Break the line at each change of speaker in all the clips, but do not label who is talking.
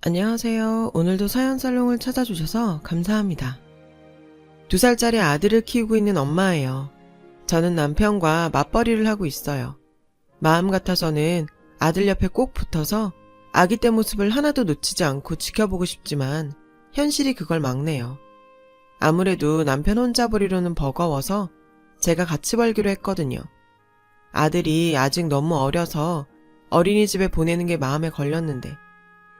안녕하세요. 오늘도 사연살롱을 찾아주셔서 감사합니다. 2살짜리 아들을 키우고 있는 엄마예요. 저는 남편과 맞벌이를 하고 있어요. 마음 같아서는 아들 옆에 꼭 붙어서 아기 때 모습을 하나도 놓치지 않고 지켜보고 싶지만 현실이 그걸 막네요. 아무래도 남편 혼자 보리로는 버거워서 제가 같이 벌기로 했거든요. 아들이 아직 너무 어려서 어린이집에 보내는 게 마음에 걸렸는데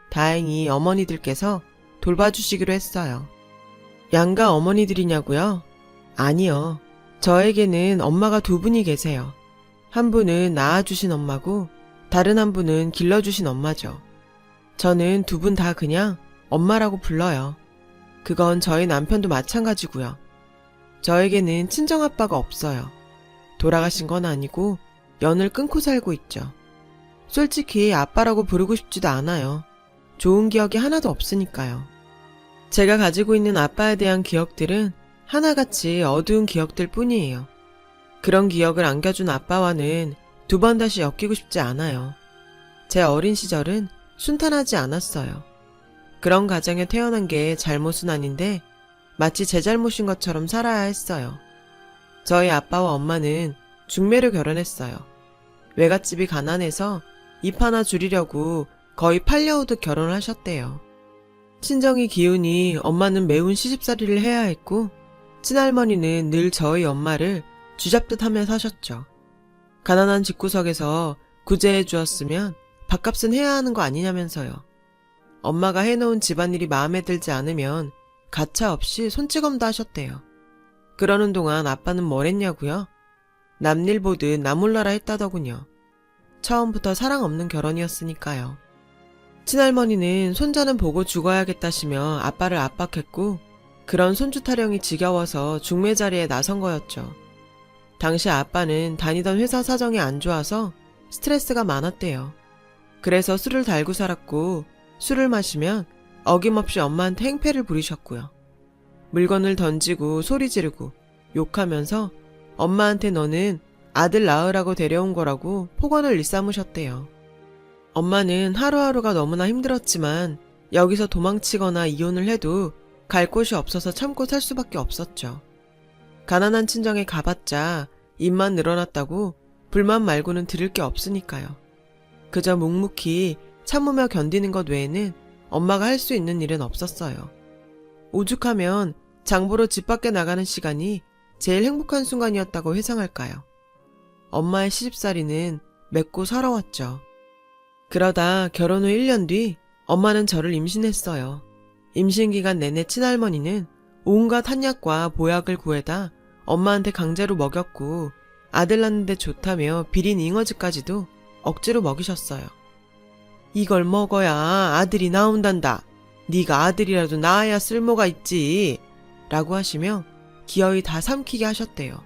다행히 어머니들께서 돌봐주시기로 했어요. 양가 어머니들이냐고요? 아니요. 저에게는 엄마가 2분이 계세요. 한 분은 낳아주신 엄마고 다른 한 분은 길러주신 엄마죠. 저는 2분 다 그냥 엄마라고 불러요. 그건 저희 남편도 마찬가지고요. 저에게는 친정아빠가 없어요. 돌아가신 건 아니고 연을 끊고 살고 있죠. 솔직히 아빠라고 부르고 싶지도 않아요. 좋은 기억이 하나도 없으니까요. 제가 가지고 있는 아빠에 대한 기억들은 하나같이 어두운 기억들 뿐이에요. 그런 기억을 안겨준 아빠와는 2번 다시 엮이고 싶지 않아요. 제 어린 시절은 순탄하지 않았어요. 그런 가정에 태어난 게 잘못은 아닌데 마치 제 잘못인 것처럼 살아야 했어요. 저희 아빠와 엄마는 중매로 결혼했어요. 외갓집이 가난해서 입 하나 줄이려고 거의 팔려오듯 결혼을 하셨대요. 친정이 기우니 엄마는 매운 시집살이를 해야 했고 친할머니는 늘 저희 엄마를 쥐잡듯 하며 사셨죠. 가난한 집구석에서 구제해 주었으면 밥값은 해야 하는 거 아니냐면서요. 엄마가 해놓은 집안일이 마음에 들지 않으면 가차없이 손찌검도 하셨대요. 그러는 동안 아빠는 뭘 했냐고요? 남일 보듯 나 몰라라 했다더군요. 처음부터 사랑 없는 결혼이었으니까요. 친할머니는 손자는 보고 죽어야겠다시며 아빠를 압박했고 그런 손주 타령이 지겨워서 중매 자리에 나선 거였죠. 당시 아빠는 다니던 회사 사정이 안 좋아서 스트레스가 많았대요. 그래서 술을 달고 살았고 술을 마시면 어김없이 엄마한테 행패를 부리셨고요. 물건을 던지고 소리 지르고 욕하면서 엄마한테 너는 아들 낳으라고 데려온 거라고 폭언을 일삼으셨대요. 엄마는 하루하루가 너무나 힘들었지만 여기서 도망치거나 이혼을 해도 갈 곳이 없어서 참고 살 수밖에 없었죠. 가난한 친정에 가봤자 입만 늘어났다고 불만 말고는 들을 게 없으니까요. 그저 묵묵히 참으며 견디는 것 외에는 엄마가 할 수 있는 일은 없었어요. 오죽하면 장보러 집 밖에 나가는 시간이 제일 행복한 순간이었다고 회상할까요? 엄마의 시집살이는 맵고 서러웠죠. 그러다 결혼 후 1년 뒤 엄마는 저를 임신했어요. 임신 기간 내내 친할머니는 온갖 한약과 보약을 구해다 엄마한테 강제로 먹였고 아들 낳는데 좋다며 비린 잉어즈까지도 억지로 먹이셨어요. 이걸 먹어야 아들이 나온단다. 네가 아들이라도 낳아야 쓸모가 있지. 라고 하시며 기어이 다 삼키게 하셨대요.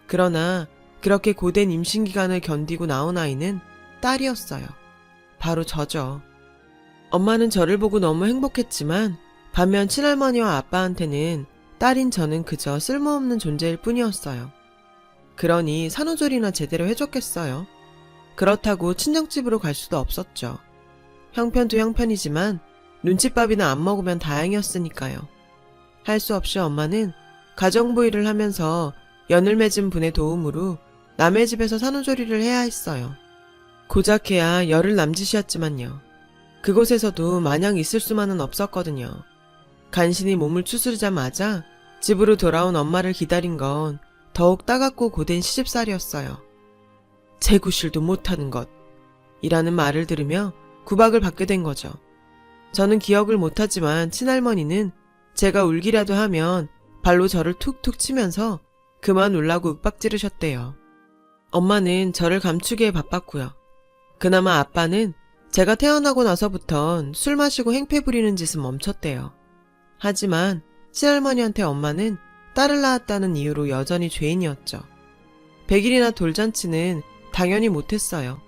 그러나 그렇게 고된 임신 기간을 견디고 나온 아이는 딸이었어요. 바로 저죠. 엄마는 저를 보고 너무 행복했지만 반면 친할머니와 아빠한테는 딸인 저는 그저 쓸모없는 존재일 뿐이었어요. 그러니 산후조리나 제대로 해줬겠어요. 그렇다고 친정집으로 갈 수도 없었죠. 형편도 형편이지만 눈칫밥이나 안 먹으면 다행이었으니까요. 할 수 없이 엄마는 가정부일을 하면서 연을 맺은 분의 도움으로 남의 집에서 산후조리를 해야 했어요. 고작해야 열흘 남짓이었지만요. 그곳에서도 마냥 있을 수만은 없었거든요. 간신히 몸을 추스르자마자 집으로 돌아온 엄마를 기다린 건 더욱 따갑고 고된 시집살이었어요. 재구실도 못하는 것 이라는 말을 들으며 구박을 받게 된 거죠. 저는 기억을 못하지만 친할머니는 제가 울기라도 하면 발로 저를 툭툭 치면서 그만 울라고 윽박지르셨대요. 엄마는 저를 감추기에 바빴고요. 그나마 아빠는 제가 태어나고 나서부턴 술 마시고 행패 부리는 짓은 멈췄대요. 하지만 친할머니한테 엄마는 딸을 낳았다는 이유로 여전히 죄인이었죠. 100일이나 돌잔치는 당연히 못했어요.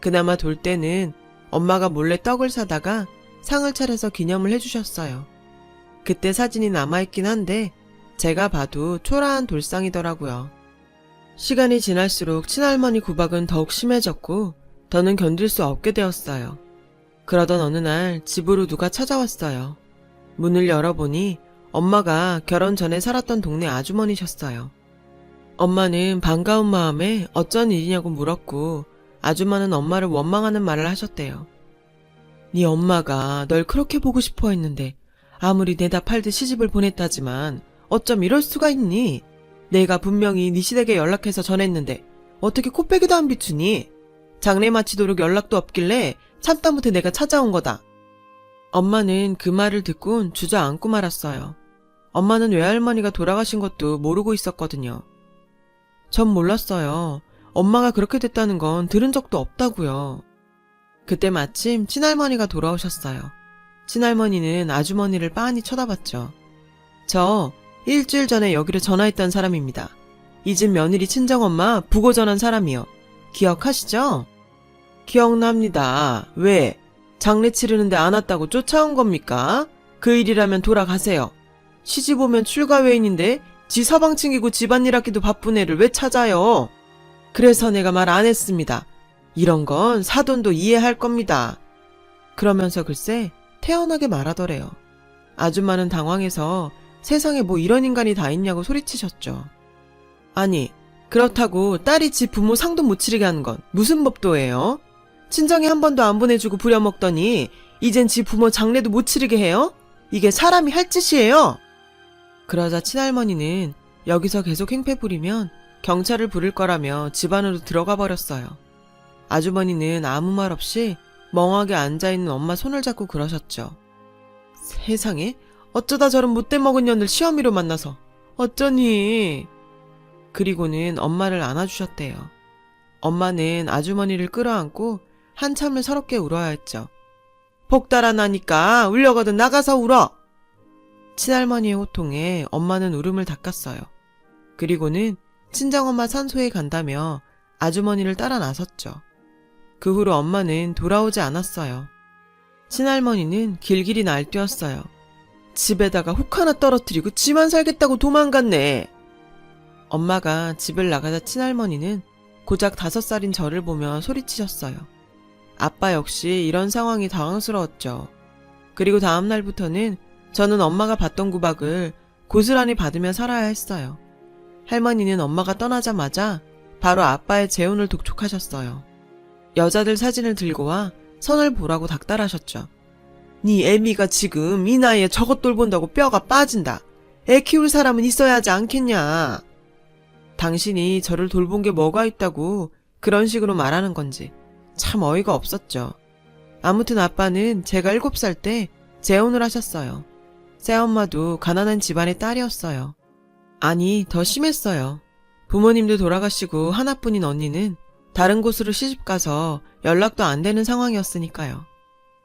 그나마 돌 때는 엄마가 몰래 떡을 사다가 상을 차려서 기념을 해주셨어요. 그때 사진이 남아있긴 한데 제가 봐도 초라한 돌상이더라고요. 시간이 지날수록 친할머니 구박은 더욱 심해졌고 더는 견딜 수 없게 되었어요. 그러던 어느 날 집으로 누가 찾아왔어요. 문을 열어보니 엄마가 결혼 전에 살았던 동네 아주머니셨어요. 엄마는 반가운 마음에 어쩐 일이냐고 물었고 아줌마는 엄마를 원망하는 말을 하셨대요. 네 엄마가 널 그렇게 보고 싶어 했는데 아무리 내다 팔듯 시집을 보냈다지만 어쩜 이럴 수가 있니? 내가 분명히 네 시댁에 연락해서 전했는데 어떻게 코빼기도 안 비추니? 장례 마치도록 연락도 없길래 참다 못해 내가 찾아온 거다. 엄마는 그 말을 듣곤 주저앉고 말았어요. 엄마는 외할머니가 돌아가신 것도 모르고 있었거든요. 전 몰랐어요. 엄마가 그렇게 됐다는 건 들은 적도 없다고요. 그때 마침 친할머니가 돌아오셨어요. 친할머니는 아주머니를 빤히 쳐다봤죠. 저 일주일 전에 여기로 전화했던 사람입니다. 이 집 며느리 친정엄마 부고 전한 사람이요. 기억하시죠? 기억납니다. 왜? 장례 치르는데 안 왔다고 쫓아온 겁니까? 그 일이라면 돌아가세요. 시집 오면 출가 외인인데 지 서방 챙기고 집안일 하기도 바쁜 애를 왜 찾아요? 그래서 내가 말 안 했습니다. 이런 건 사돈도 이해할 겁니다. 그러면서 글쎄 태연하게 말하더래요. 아줌마는 당황해서 세상에 뭐 이런 인간이 다 있냐고 소리치셨죠. 아니, 그렇다고 딸이 지 부모 상도 못 치르게 하는 건 무슨 법도예요? 친정에 한 번도 안 보내주고 부려먹더니 이젠 지 부모 장례도 못 치르게 해요? 이게 사람이 할 짓이에요? 그러자 친할머니는 여기서 계속 행패 부리면 경찰을 부를 거라며 집 안으로 들어가 버렸어요. 아주머니는 아무 말 없이 멍하게 앉아있는 엄마 손을 잡고 그러셨죠. 세상에 어쩌다 저런 못돼 먹은 년을 시어미로 만나서 어쩌니. 그리고는 엄마를 안아주셨대요. 엄마는 아주머니를 끌어안고 한참을 서럽게 울어야 했죠. 복달아나니까 울려거든 나가서 울어. 친할머니의 호통에 엄마는 울음을 닦았어요. 그리고는 친정엄마 산소에 간다며 아주머니를 따라 나섰죠. 그 후로 엄마는 돌아오지 않았어요. 친할머니는 길길이 날뛰었어요. 집에다가 혹 하나 떨어뜨리고 지만 살겠다고 도망갔네. 엄마가 집을 나가자 친할머니는 고작 5살인 저를 보며 소리치셨어요. 아빠 역시 이런 상황이 당황스러웠죠. 그리고 다음 날부터는 저는 엄마가 받던 구박을 고스란히 받으며 살아야 했어요. 할머니는 엄마가 떠나자마자 바로 아빠의 재혼을 독촉하셨어요. 여자들 사진을 들고 와 선을 보라고 닥달하셨죠. 네 애미가 지금 이 나이에 저것 돌본다고 뼈가 빠진다. 애 키울 사람은 있어야 하지 않겠냐. 당신이 저를 돌본 게 뭐가 있다고 그런 식으로 말하는 건지 참 어이가 없었죠. 아무튼 아빠는 제가 7살 때 재혼을 하셨어요. 새엄마도 가난한 집안의 딸이었어요. 아니, 더 심했어요. 부모님도 돌아가시고 하나뿐인 언니는 다른 곳으로 시집가서 연락도 안 되는 상황이었으니까요.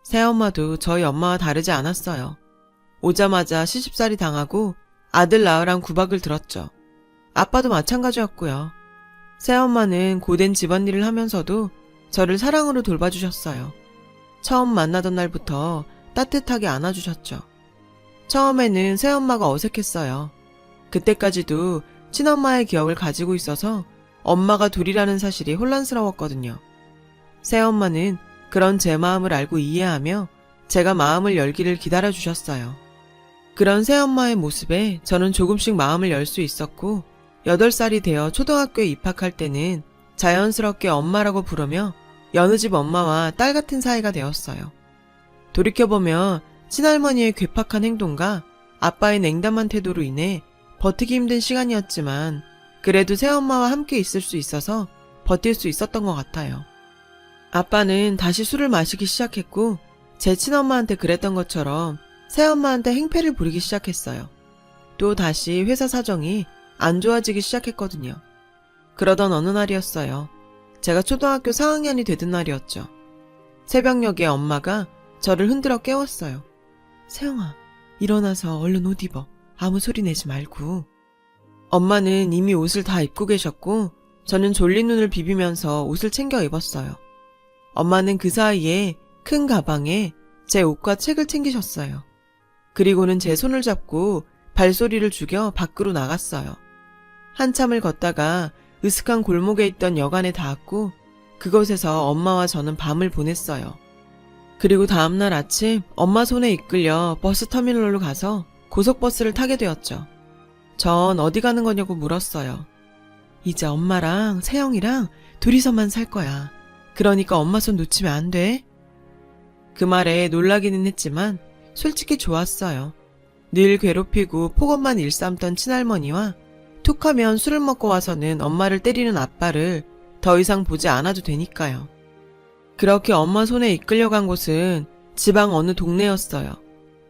새엄마도 저희 엄마와 다르지 않았어요. 오자마자 시집살이 당하고 아들 낳으란 구박을 들었죠. 아빠도 마찬가지였고요. 새엄마는 고된 집안일을 하면서도 저를 사랑으로 돌봐주셨어요. 처음 만나던 날부터 따뜻하게 안아주셨죠. 처음에는 새엄마가 어색했어요. 그때까지도 친엄마의 기억을 가지고 있어서 엄마가 둘이라는 사실이 혼란스러웠거든요. 새엄마는 그런 제 마음을 알고 이해하며 제가 마음을 열기를 기다려주셨어요. 그런 새엄마의 모습에 저는 조금씩 마음을 열 수 있었고 8살이 되어 초등학교에 입학할 때는 자연스럽게 엄마라고 부르며 여느 집 엄마와 딸 같은 사이가 되었어요. 돌이켜보면 친할머니의 괴팍한 행동과 아빠의 냉담한 태도로 인해 버티기 힘든 시간이었지만 그래도 새엄마와 함께 있을 수 있어서 버틸 수 있었던 것 같아요. 아빠는 다시 술을 마시기 시작했고 제 친엄마한테 그랬던 것처럼 새엄마한테 행패를 부리기 시작했어요. 또 다시 회사 사정이 안 좋아지기 시작했거든요. 그러던 어느 날이었어요. 제가 초등학교 4학년이 되던 날이었죠. 새벽녘에 엄마가 저를 흔들어 깨웠어요. 세영아, 일어나서 얼른 옷 입어. 아무 소리 내지 말고. 엄마는 이미 옷을 다 입고 계셨고 저는 졸린 눈을 비비면서 옷을 챙겨 입었어요. 엄마는 그 사이에 큰 가방에 제 옷과 책을 챙기셨어요. 그리고는 제 손을 잡고 발소리를 죽여 밖으로 나갔어요. 한참을 걷다가 으슥한 골목에 있던 여관에 닿았고 그곳에서 엄마와 저는 밤을 보냈어요. 그리고 다음날 아침 엄마 손에 이끌려 버스 터미널로 가서 고속버스를 타게 되었죠. 전 어디 가는 거냐고 물었어요. 이제 엄마랑 세영이랑 둘이서만 살 거야. 그러니까 엄마 손 놓치면 안 돼. 그 말에 놀라기는 했지만 솔직히 좋았어요. 늘 괴롭히고 폭언만 일삼던 친할머니와 툭하면 술을 먹고 와서는 엄마를 때리는 아빠를 더 이상 보지 않아도 되니까요. 그렇게 엄마 손에 이끌려간 곳은 지방 어느 동네였어요.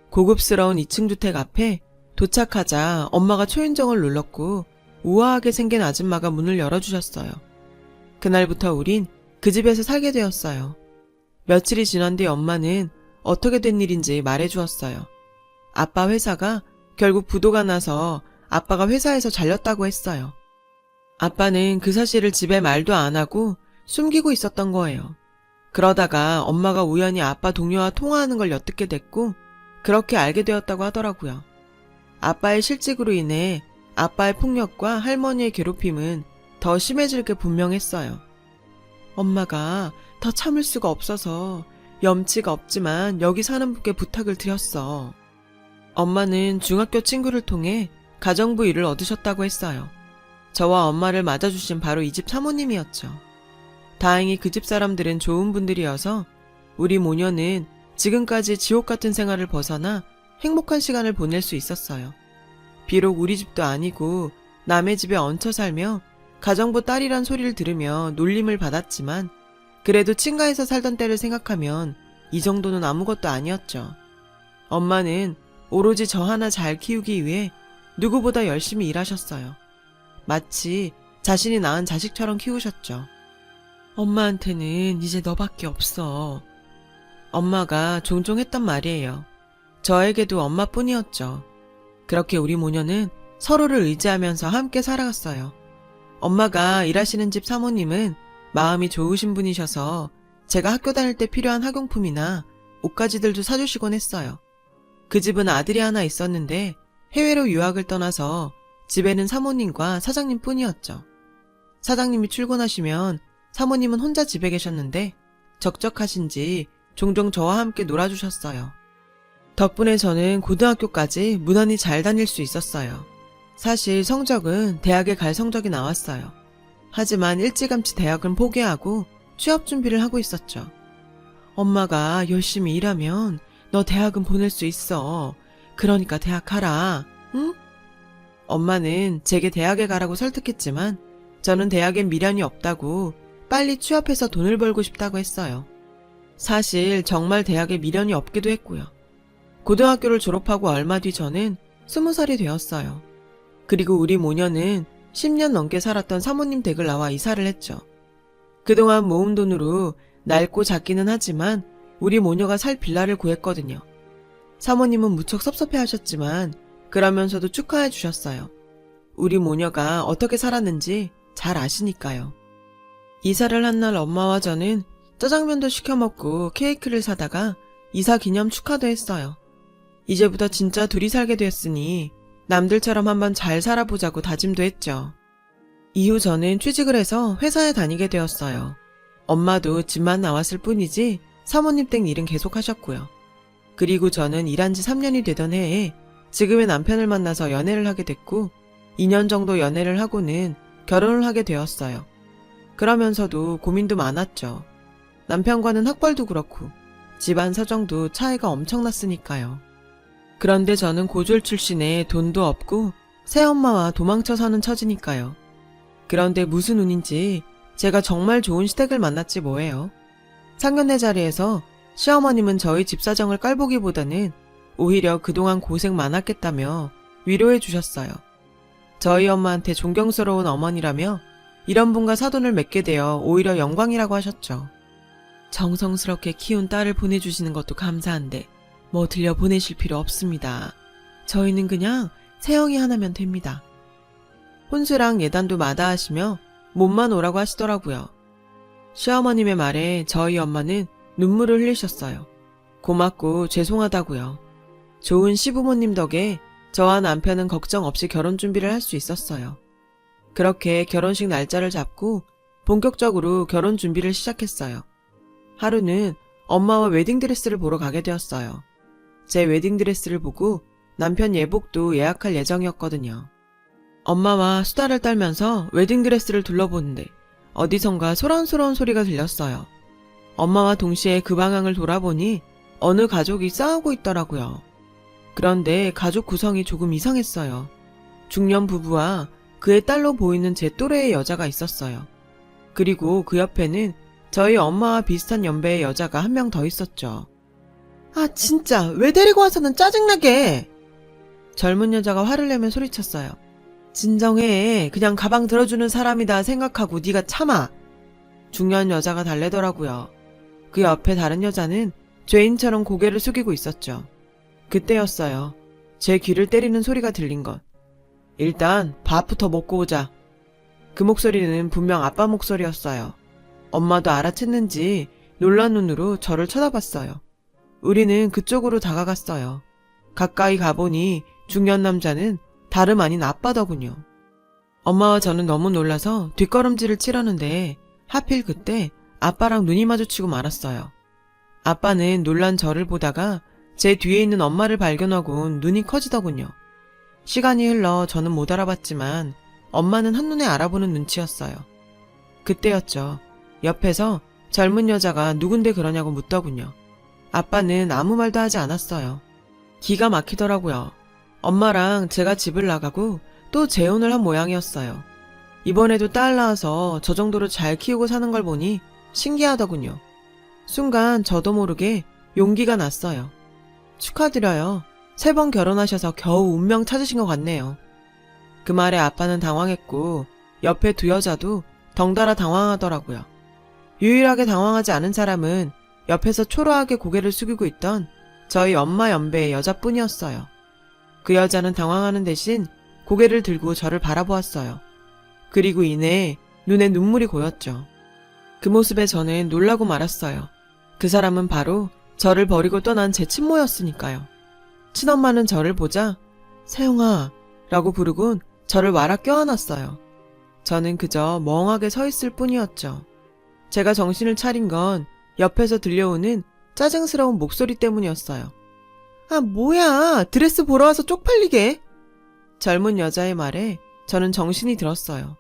고급스러운 2층 주택 앞에 도착하자 엄마가 초인종을 눌렀고 우아하게 생긴 아줌마가 문을 열어주셨어요. 그날부터 우린 그 집에서 살게 되었어요. 며칠이 지난 뒤 엄마는 어떻게 된 일인지 말해주었어요. 아빠 회사가 결국 부도가 나서 아빠가 회사에서 잘렸다고 했어요. 아빠는 그 사실을 집에 말도 안 하고 숨기고 있었던 거예요. 그러다가 엄마가 우연히 아빠 동료와 통화하는 걸 엿듣게 됐고 그렇게 알게 되었다고 하더라고요. 아빠의 실직으로 인해 아빠의 폭력과 할머니의 괴롭힘은 더 심해질 게 분명했어요. 엄마가 더 참을 수가 없어서 염치가 없지만 여기 사는 분께 부탁을 드렸어. 엄마는 중학교 친구를 통해 가정부 일을 얻으셨다고 했어요. 저와 엄마를 맞아주신 바로 이 집 사모님이었죠. 다행히 그 집 사람들은 좋은 분들이어서 우리 모녀는 지금까지 지옥 같은 생활을 벗어나 행복한 시간을 보낼 수 있었어요. 비록 우리 집도 아니고 남의 집에 얹혀 살며 가정부 딸이란 소리를 들으며 놀림을 받았지만 그래도 친가에서 살던 때를 생각하면 이 정도는 아무것도 아니었죠. 엄마는 오로지 저 하나 잘 키우기 위해 누구보다 열심히 일하셨어요. 마치 자신이 낳은 자식처럼 키우셨죠. 엄마한테는 이제 너밖에 없어. 엄마가 종종 했던 말이에요. 저에게도 엄마뿐이었죠. 그렇게 우리 모녀는 서로를 의지하면서 함께 살아갔어요. 엄마가 일하시는 집 사모님은 마음이 좋으신 분이셔서 제가 학교 다닐 때 필요한 학용품이나 옷가지들도 사주시곤 했어요. 그 집은 아들이 하나 있었는데 해외로 유학을 떠나서 집에는 사모님과 사장님 뿐이었죠. 사장님이 출근하시면 사모님은 혼자 집에 계셨는데 적적하신지 종종 저와 함께 놀아주셨어요. 덕분에 저는 고등학교까지 무난히 잘 다닐 수 있었어요. 사실 성적은 대학에 갈 성적이 나왔어요. 하지만 일찌감치 대학은 포기하고 취업 준비를 하고 있었죠. 엄마가 열심히 일하면 너 대학은 보낼 수 있어. 그러니까 대학 가라. 응? 엄마는 제게 대학에 가라고 설득했지만 저는 대학엔 미련이 없다고 빨리 취업해서 돈을 벌고 싶다고 했어요. 사실 정말 대학에 미련이 없기도 했고요. 고등학교를 졸업하고 얼마 뒤 저는 20살이 되었어요. 그리고 우리 모녀는 10년 넘게 살았던 사모님 댁을 나와 이사를 했죠. 그동안 모은 돈으로 낡고 작기는 하지만 우리 모녀가 살 빌라를 구했거든요. 사모님은 무척 섭섭해하셨지만 그러면서도 축하해 주셨어요. 우리 모녀가 어떻게 살았는지 잘 아시니까요. 이사를 한 날 엄마와 저는 짜장면도 시켜 먹고 케이크를 사다가 이사 기념 축하도 했어요. 이제부터 진짜 둘이 살게 됐으니 남들처럼 한번 잘 살아보자고 다짐도 했죠. 이후 저는 취직을 해서 회사에 다니게 되었어요. 엄마도 집만 나왔을 뿐이지 사모님 댁 일은 계속 하셨고요. 그리고 저는 일한 지 3년이 되던 해에 지금의 남편을 만나서 연애를 하게 됐고 2년 정도 연애를 하고는 결혼을 하게 되었어요. 그러면서도 고민도 많았죠. 남편과는 학벌도 그렇고 집안 사정도 차이가 엄청났으니까요. 그런데 저는 고졸 출신에 돈도 없고 새엄마와 도망쳐 사는 처지니까요. 그런데 무슨 운인지 제가 정말 좋은 시댁을 만났지 뭐예요. 상견례 자리에서 시어머님은 저희 집 사정을 깔보기보다는 오히려 그동안 고생 많았겠다며 위로해 주셨어요. 저희 엄마한테 존경스러운 어머니라며 이런 분과 사돈을 맺게 되어 오히려 영광이라고 하셨죠. 정성스럽게 키운 딸을 보내주시는 것도 감사한데 뭐 들려 보내실 필요 없습니다. 저희는 그냥 세영이 하나면 됩니다. 혼수랑 예단도 마다하시며 몸만 오라고 하시더라고요. 시어머님의 말에 저희 엄마는 눈물을 흘리셨어요. 고맙고 죄송하다고요. 좋은 시부모님 덕에 저와 남편은 걱정 없이 결혼 준비를 할 수 있었어요. 그렇게 결혼식 날짜를 잡고 본격적으로 결혼 준비를 시작했어요. 하루는 엄마와 웨딩드레스를 보러 가게 되었어요. 제 웨딩드레스를 보고 남편 예복도 예약할 예정이었거든요. 엄마와 수다를 떨면서 웨딩드레스를 둘러보는데 어디선가 소란소란 소리가 들렸어요. 엄마와 동시에 그 방향을 돌아보니 어느 가족이 싸우고 있더라고요. 그런데 가족 구성이 조금 이상했어요. 중년 부부와 그의 딸로 보이는 제 또래의 여자가 있었어요. 그리고 그 옆에는 저희 엄마와 비슷한 연배의 여자가 한 명 더 있었죠. 아, 진짜 왜 데리고 와서는 짜증나게! 젊은 여자가 화를 내며 소리쳤어요. 진정해. 그냥 가방 들어주는 사람이다 생각하고 네가 참아. 중년 여자가 달래더라고요. 그 옆에 다른 여자는 죄인처럼 고개를 숙이고 있었죠. 그때였어요. 제 귀를 때리는 소리가 들린 것. 일단 밥부터 먹고 오자. 그 목소리는 분명 아빠 목소리였어요. 엄마도 알아챘는지 놀란 눈으로 저를 쳐다봤어요. 우리는 그쪽으로 다가갔어요. 가까이 가보니 중년 남자는 다름 아닌 아빠더군요. 엄마와 저는 너무 놀라서 뒷걸음질을 치려는데 하필 그때 아빠랑 눈이 마주치고 말았어요. 아빠는 놀란 저를 보다가 제 뒤에 있는 엄마를 발견하곤 눈이 커지더군요. 시간이 흘러 저는 못 알아봤지만 엄마는 한눈에 알아보는 눈치였어요. 그때였죠. 옆에서 젊은 여자가 누군데 그러냐고 묻더군요. 아빠는 아무 말도 하지 않았어요. 기가 막히더라고요. 엄마랑 제가 집을 나가고 또 재혼을 한 모양이었어요. 이번에도 딸 낳아서 저 정도로 잘 키우고 사는 걸 보니 신기하더군요. 순간 저도 모르게 용기가 났어요. 축하드려요. 3번 결혼하셔서 겨우 운명 찾으신 것 같네요. 그 말에 아빠는 당황했고 옆에 두 여자도 덩달아 당황하더라고요. 유일하게 당황하지 않은 사람은 옆에서 초라하게 고개를 숙이고 있던 저희 엄마 연배의 여자뿐이었어요. 그 여자는 당황하는 대신 고개를 들고 저를 바라보았어요. 그리고 이내 눈에 눈물이 고였죠. 그 모습에 저는 놀라고 말았어요. 그 사람은 바로 저를 버리고 떠난 제 친모였으니까요. 친엄마는 저를 보자 세영아 라고 부르곤 저를 와라 껴안았어요. 저는 그저 멍하게 서 있을 뿐이었죠. 제가 정신을 차린 건 옆에서 들려오는 짜증스러운 목소리 때문이었어요. 아, 뭐야. 드레스 보러 와서 쪽팔리게. 젊은 여자의 말에 저는 정신이 들었어요.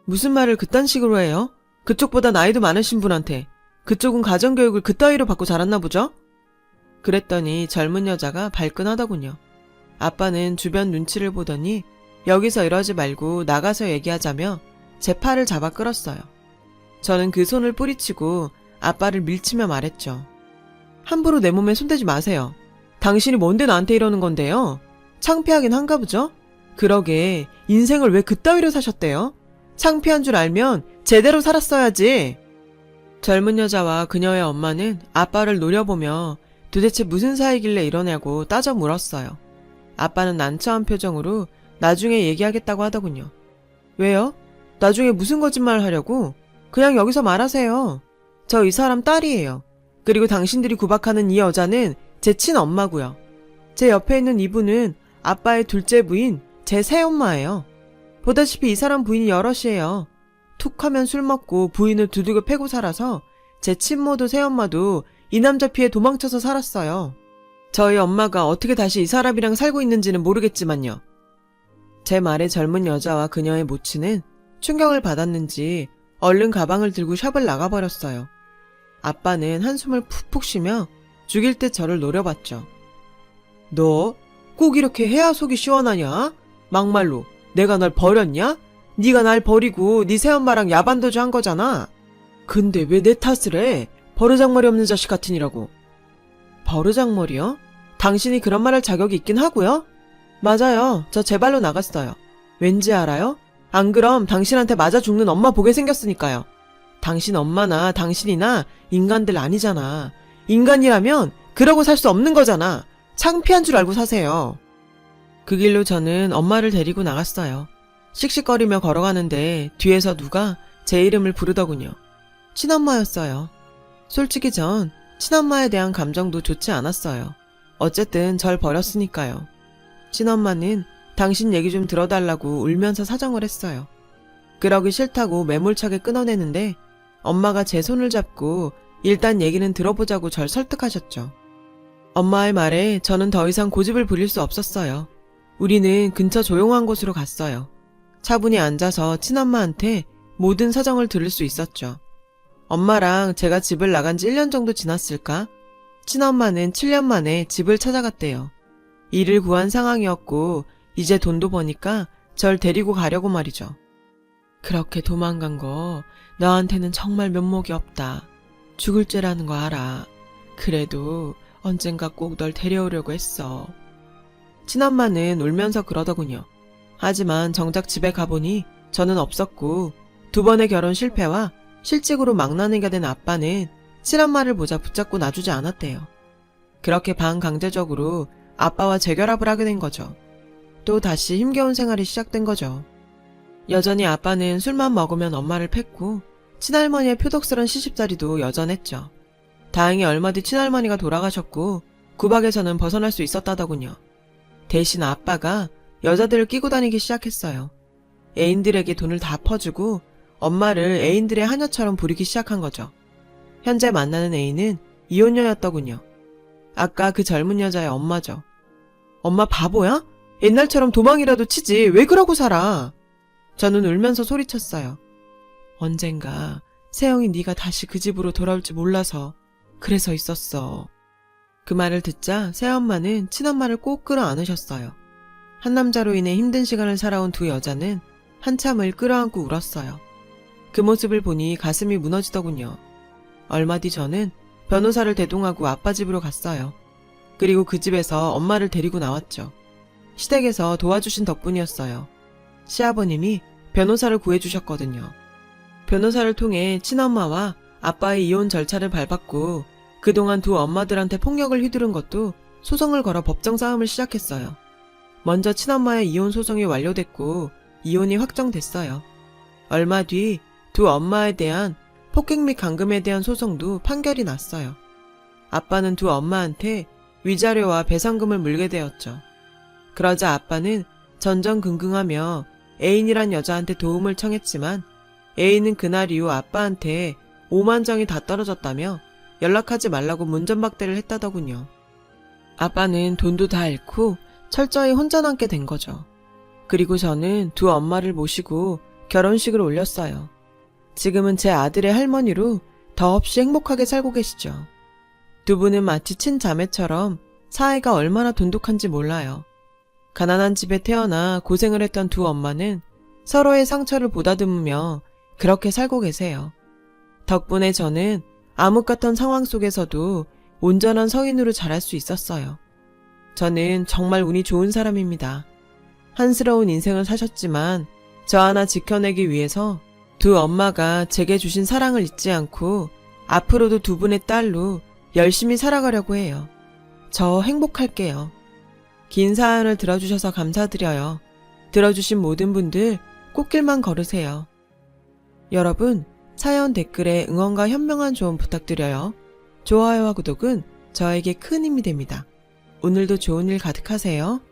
무슨 말을 그딴 식으로 해요? 그쪽보다 나이도 많으신 분한테. 그쪽은 가정교육을 그따위로 받고 자랐나 보죠? 그랬더니 젊은 여자가 발끈하더군요. 아빠는 주변 눈치를 보더니 여기서 이러지 말고 나가서 얘기하자며 제 팔을 잡아 끌었어요. 저는 그 손을 뿌리치고 아빠를 밀치며 말했죠. 함부로 내 몸에 손대지 마세요. 당신이 뭔데 나한테 이러는 건데요? 창피하긴 한가 보죠? 그러게 인생을 왜 그따위로 사셨대요? 창피한 줄 알면 제대로 살았어야지. 젊은 여자와 그녀의 엄마는 아빠를 노려보며 도대체 무슨 사이길래 이러냐고 따져 물었어요. 아빠는 난처한 표정으로 나중에 얘기하겠다고 하더군요. 왜요? 나중에 무슨 거짓말 하려고? 그냥 여기서 말하세요. 저 이 사람 딸이에요. 그리고 당신들이 구박하는 이 여자는 제 친엄마고요. 제 옆에 있는 이분은 아빠의 둘째 부인 제 새엄마예요. 보다시피 이 사람 부인이 여럿이에요. 툭 하면 술 먹고 부인을 두들겨 패고 살아서 제 친모도 새엄마도 이 남자 피해 도망쳐서 살았어요. 저희 엄마가 어떻게 다시 이 사람이랑 살고 있는지는 모르겠지만요. 제 말에 젊은 여자와 그녀의 모친은 충격을 받았는지 얼른 가방을 들고 샵을 나가버렸어요. 아빠는 한숨을 푹푹 쉬며 죽일 듯 저를 노려봤죠. 너 꼭 이렇게 해야 속이 시원하냐? 막말로 내가 널 버렸냐? 네가 날 버리고 네 새엄마랑 야반도주 한 거잖아. 근데 왜 내 탓을 해? 버르장머리 없는 자식 같으니라고. 버르장머리요? 당신이 그런 말 할 자격이 있긴 하고요. 맞아요. 저 제 발로 나갔어요. 왠지 알아요? 안 그럼 당신한테 맞아 죽는 엄마 보게 생겼으니까요. 당신 엄마나 당신이나 인간들 아니잖아. 인간이라면 그러고 살 수 없는 거잖아. 창피한 줄 알고 사세요. 그 길로 저는 엄마를 데리고 나갔어요. 씩씩거리며 걸어가는데 뒤에서 누가 제 이름을 부르더군요. 친엄마였어요. 솔직히 전 친엄마에 대한 감정도 좋지 않았어요. 어쨌든 절 버렸으니까요. 친엄마는 당신 얘기 좀 들어달라고 울면서 사정을 했어요. 그러기 싫다고 매몰차게 끊어내는데 엄마가 제 손을 잡고 일단 얘기는 들어보자고 절 설득하셨죠. 엄마의 말에 저는 더 이상 고집을 부릴 수 없었어요. 우리는 근처 조용한 곳으로 갔어요. 차분히 앉아서 친엄마한테 모든 사정을 들을 수 있었죠. 엄마랑 제가 집을 나간 지 1년 정도 지났을까? 친엄마는 7년 만에 집을 찾아갔대요. 일을 구한 상황이었고 이제 돈도 버니까 절 데리고 가려고 말이죠. 그렇게 도망간 거 너한테는 정말 면목이 없다. 죽을 죄라는 거 알아. 그래도 언젠가 꼭 널 데려오려고 했어. 친엄마는 울면서 그러더군요. 하지만 정작 집에 가보니 저는 없었고 2번의 결혼 실패와 실직으로 망나니가 된 아빠는 친엄마를 보자 붙잡고 놔주지 않았대요. 그렇게 반강제적으로 아빠와 재결합을 하게 된 거죠. 또 다시 힘겨운 생활이 시작된 거죠. 여전히 아빠는 술만 먹으면 엄마를 팼고 친할머니의 표독스런 시집살이도 여전했죠. 다행히 얼마 뒤 친할머니가 돌아가셨고 구박에서는 벗어날 수 있었다더군요. 대신 아빠가 여자들을 끼고 다니기 시작했어요. 애인들에게 돈을 다 퍼주고 엄마를 애인들의 하녀처럼 부리기 시작한 거죠. 현재 만나는 애인은 이혼녀였더군요. 아까 그 젊은 여자의 엄마죠. 엄마 바보야? 옛날처럼 도망이라도 치지 왜 그러고 살아? 저는 울면서 소리쳤어요. 언젠가 세영이 네가 다시 그 집으로 돌아올지 몰라서 그래서 있었어. 그 말을 듣자 새엄마는 친엄마를 꼭 끌어안으셨어요. 한 남자로 인해 힘든 시간을 살아온 두 여자는 한참을 끌어안고 울었어요. 그 모습을 보니 가슴이 무너지더군요. 얼마 뒤 저는 변호사를 대동하고 아빠 집으로 갔어요. 그리고 그 집에서 엄마를 데리고 나왔죠. 시댁에서 도와주신 덕분이었어요. 시아버님이 변호사를 구해주셨거든요. 변호사를 통해 친엄마와 아빠의 이혼 절차를 밟았고 그동안 두 엄마들한테 폭력을 휘두른 것도 소송을 걸어 법정 싸움을 시작했어요. 먼저 친엄마의 이혼 소송이 완료됐고 이혼이 확정됐어요. 얼마 뒤 두 엄마에 대한 폭행 및 감금에 대한 소송도 판결이 났어요. 아빠는 두 엄마한테 위자료와 배상금을 물게 되었죠. 그러자 아빠는 전전긍긍하며 애인이란 여자한테 도움을 청했지만 애인은 그날 이후 아빠한테 5만 정이 다 떨어졌다며 연락하지 말라고 문전박대를 했다더군요. 아빠는 돈도 다 잃고 철저히 혼자 남게 된 거죠. 그리고 저는 두 엄마를 모시고 결혼식을 올렸어요. 지금은 제 아들의 할머니로 더없이 행복하게 살고 계시죠. 두 분은 마치 친자매처럼 사이가 얼마나 돈독한지 몰라요. 가난한 집에 태어나 고생을 했던 두 엄마는 서로의 상처를 보다듬으며 그렇게 살고 계세요. 덕분에 저는 암흑 같은 상황 속에서도 온전한 성인으로 자랄 수 있었어요. 저는 정말 운이 좋은 사람입니다. 한스러운 인생을 사셨지만 저 하나 지켜내기 위해서 두 엄마가 제게 주신 사랑을 잊지 않고 앞으로도 두 분의 딸로 열심히 살아가려고 해요. 저 행복할게요. 긴 사연을 들어주셔서 감사드려요. 들어주신 모든 분들 꽃길만 걸으세요. 여러분, 사연 댓글에 응원과 현명한 조언 부탁드려요. 좋아요와 구독은 저에게 큰 힘이 됩니다. 오늘도 좋은 일 가득하세요.